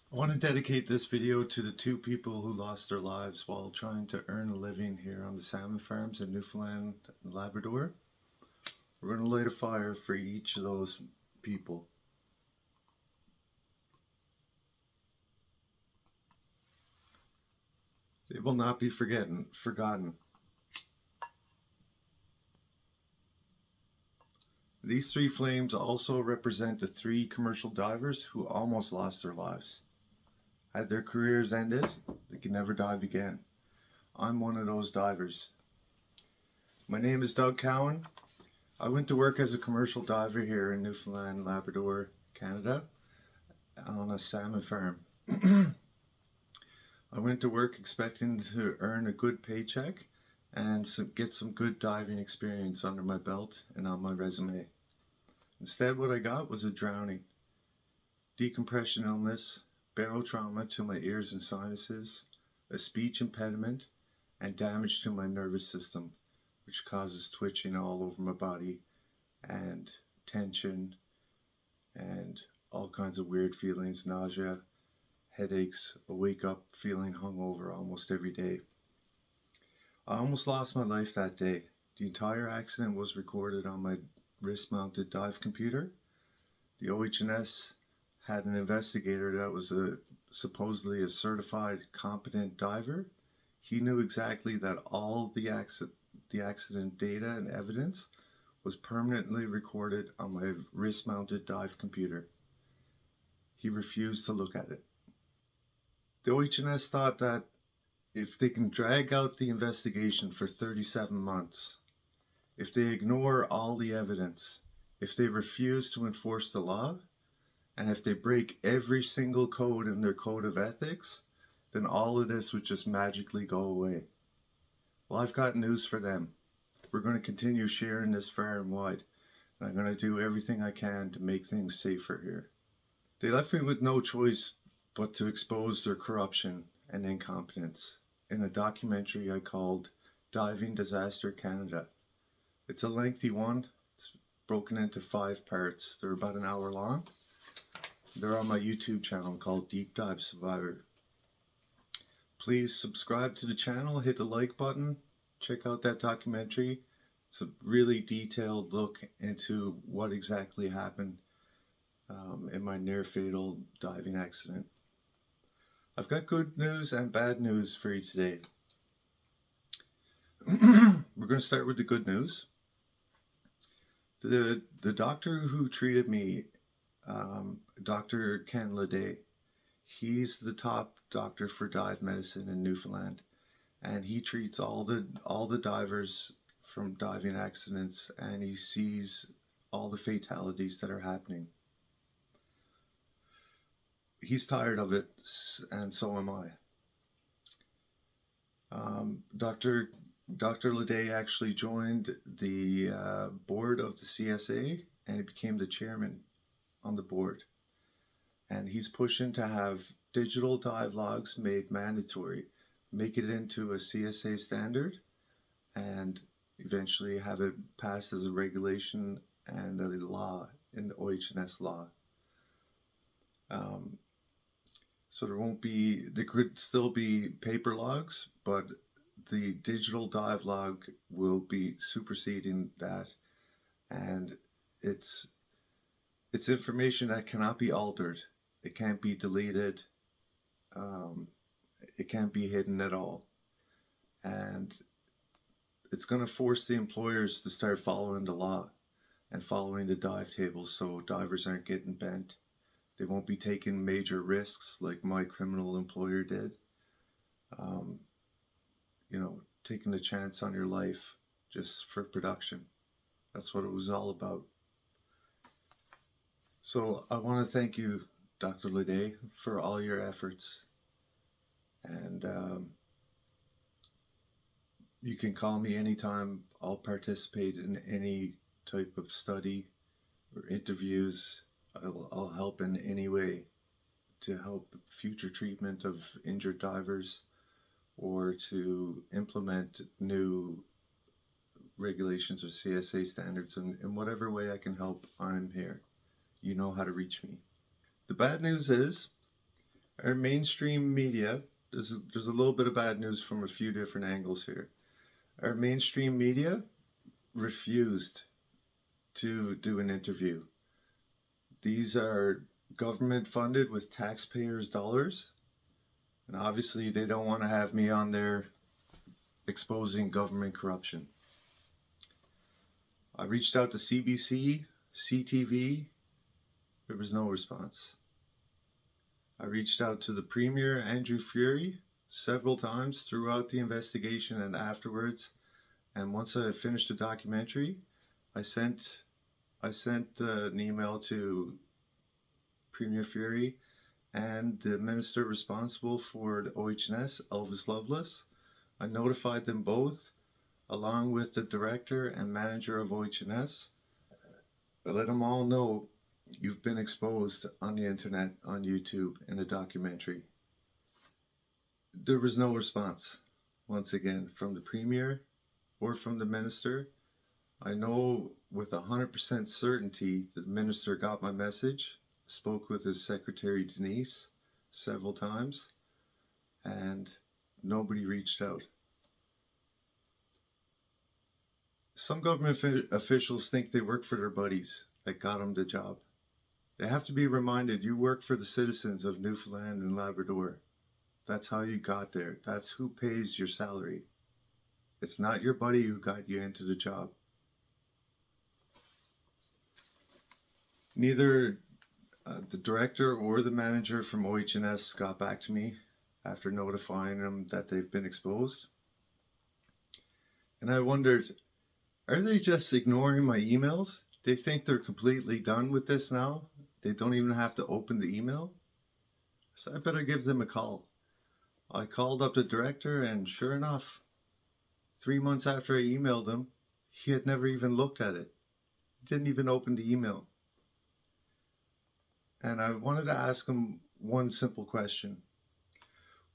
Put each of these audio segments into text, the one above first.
I want to dedicate this video to the two people who lost their lives while trying to earn a living here on the salmon farms in Newfoundland and Labrador. We're going to light a fire for each of those people. They will not be forgotten. These three flames also represent the three commercial divers who almost lost their lives. Had their careers ended, they could never dive again. I'm one of those divers. My name is Doug Cowan. I went to work as a commercial diver here in Newfoundland, Labrador, Canada, on a salmon farm. I went to work expecting to earn a good paycheck and get some good diving experience under my belt and on my resume. Instead, what I got was a drowning, decompression illness, barotrauma to my ears and sinuses, a speech impediment, and damage to my nervous system, which causes twitching all over my body and tension and all kinds of weird feelings, nausea, headaches. I wake up feeling hungover almost every day. I almost lost my life that day. The entire accident was recorded on my wrist-mounted dive computer. The OH&S had an investigator that was supposedly a certified competent diver. He knew exactly that all the accident data and evidence was permanently recorded on my wrist-mounted dive computer. He refused to look at it. The OH&S thought that if they can drag out the investigation for 37 months, if they ignore all the evidence, if they refuse to enforce the law, and if they break every single code in their code of ethics, then all of this would just magically go away. Well, I've got news for them. We're going to continue sharing this far and wide, and I'm going to do everything I can to make things safer here. They left me with no choice but to expose their corruption and incompetence in a documentary I called Diving Disaster Canada. It's a lengthy one. It's broken into 5 parts. They're about an hour long. They're on my YouTube channel called Deep Dive Survivor. Please subscribe to the channel, hit the like button, check out that documentary. It's a really detailed look into what exactly happened in my near-fatal diving accident. I've got good news and bad news for you today. We're going to start with the good news. The doctor who treated me, Dr. Ken Ledet, he's the top doctor for dive medicine in Newfoundland, and he treats all the divers from diving accidents, and he sees all the fatalities that are happening. He's tired of it, and so am I. Dr. Ledet actually joined the board of the CSA, and he became the chairman on the board. And he's pushing to have digital dive logs made mandatory, make it into a CSA standard, and eventually have it passed as a regulation and a law in the OH&S law. So there could still be paper logs, but the digital dive log will be superseding that, and it's information that cannot be altered. It can't be deleted. It can't be hidden at all, and it's going to force the employers to start following the law and following the dive tables, so divers aren't getting bent. They won't be taking major risks like my criminal employer did. Taking a chance on your life just for production. That's what it was all about. So I want to thank you, Dr. Ledet, for all your efforts. And you can call me anytime. I'll participate in any type of study or interviews. I'll help in any way to help future treatment of injured divers or to implement new regulations or CSA standards. In whatever way I can help, I'm here. You know how to reach me. The bad news is Our mainstream media, there's a little bit of bad news from a few different angles here. Our mainstream media refused to do an interview. These are government funded with taxpayers' dollars, and obviously they don't want to have me on there exposing government corruption. I reached out to CBC, CTV, there was no response. I reached out to the Premier, Andrew Furey, several times throughout the investigation and afterwards. And once I finished the documentary, I sent an email to Premier Furey and the minister responsible for the OHS, Elvis Lovelace. I notified them both, along with the director and manager of OHS. I let them all know you've been exposed on the internet, on YouTube, in a documentary. There was no response, once again, from the Premier or from the minister. I know with 100% certainty the minister got my message, spoke with his secretary Denise several times, and nobody reached out. Some government officials think they work for their buddies that got them the job. They have to be reminded you work for the citizens of Newfoundland and Labrador. That's how you got there. That's who pays your salary. It's not your buddy who got you into the job. Neither the director or the manager from OHS got back to me after notifying them that they've been exposed. And I wondered, are they just ignoring my emails? They think they're completely done with this now? They don't even have to open the email? So I better give them a call. I called up the director, and sure enough, 3 months after I emailed him, he had never even looked at it. He didn't even open the email. And I wanted to ask him one simple question.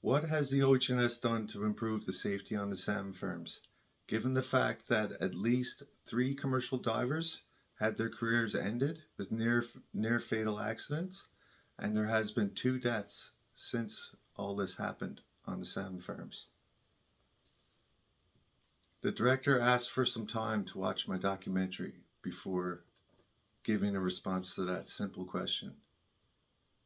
What has the OHS done to improve the safety on the salmon farms, given the fact that at least 3 commercial divers had their careers ended with near fatal accidents, and there has been 2 deaths since all this happened on the salmon farms? The director asked for some time to watch my documentary before giving a response to that simple question.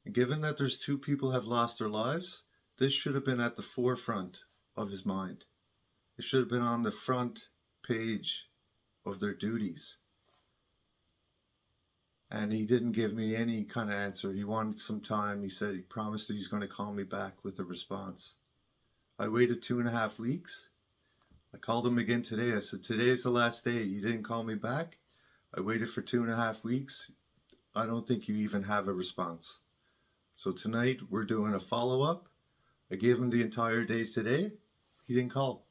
And given that there's 2 people have lost their lives, this should have been at the forefront of his mind. It should have been on the front page of their duties. And he didn't give me any kind of answer. He wanted some time. He said he promised that he's going to call me back with a response. I waited 2.5 weeks. I called him again today. I said, today's the last day. You didn't call me back. I waited for 2.5 weeks. I don't think you even have a response. So tonight we're doing a follow-up. I gave him the entire day today. He didn't call.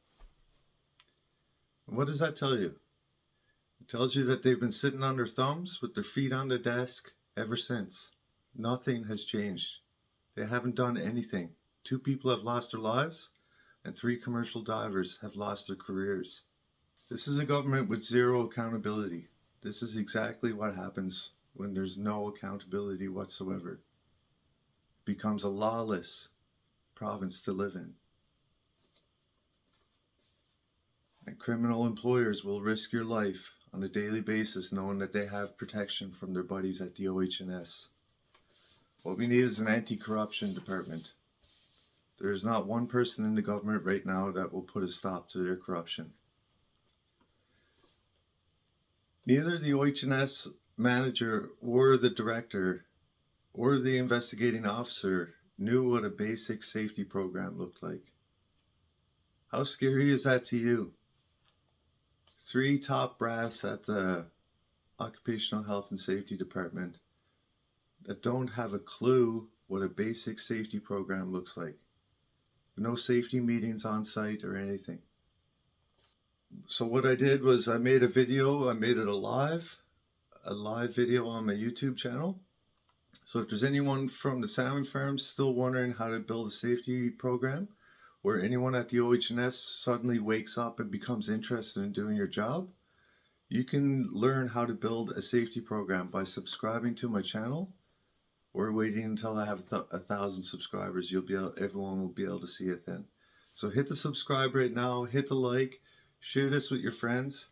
And what does that tell you? It tells you that they've been sitting on their thumbs with their feet on the desk ever since. Nothing has changed. They haven't done anything. 2 people have lost their lives, and 3 commercial divers have lost their careers. This is a government with zero accountability. This is exactly what happens when there's no accountability whatsoever. It becomes a lawless province to live in. And criminal employers will risk your life on a daily basis knowing that they have protection from their buddies at the OHS. What we need is an anti-corruption department. There is not one person in the government right now that will put a stop to their corruption. Neither the OHS manager or the director or the investigating officer knew what a basic safety program looked like. How scary is that to you? 3 top brass at the Occupational Health and Safety Department that don't have a clue what a basic safety program looks like. No safety meetings on site or anything. So what I did was I made a video. I made it a live video on my YouTube channel. So if there's anyone from the salmon farms still wondering how to build a safety program, or anyone at the OHS suddenly wakes up and becomes interested in doing your job, you can learn how to build a safety program by subscribing to my channel or waiting until I have 1,000 subscribers. Everyone will be able to see it then. So hit the subscribe right now, hit the like, share this with your friends.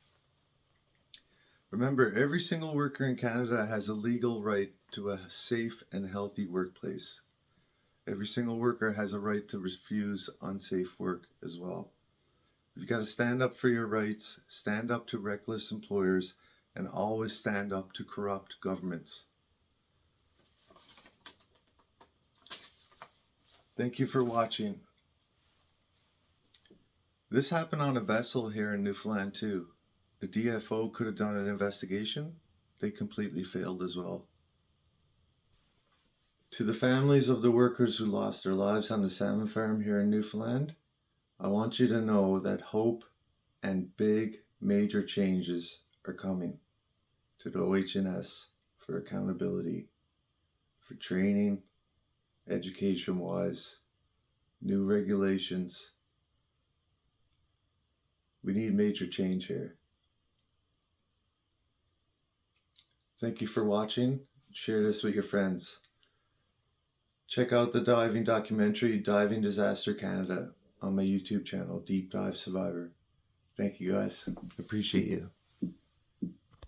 Remember, every single worker in Canada has a legal right to a safe and healthy workplace. Every single worker has a right to refuse unsafe work as well. You've got to stand up for your rights, stand up to reckless employers, and always stand up to corrupt governments. Thank you for watching. This happened on a vessel here in Newfoundland too. The DFO could have done an investigation. They completely failed as well. To the families of the workers who lost their lives on the salmon farm here in Newfoundland, I want you to know that hope and big major changes are coming to the OH&S for accountability, for training, education-wise, new regulations. We need major change here. Thank you for watching. Share this with your friends. Check out the diving documentary, Diving Disaster Canada, on my YouTube channel, Deep Dive Survivor. Thank you guys. Appreciate you.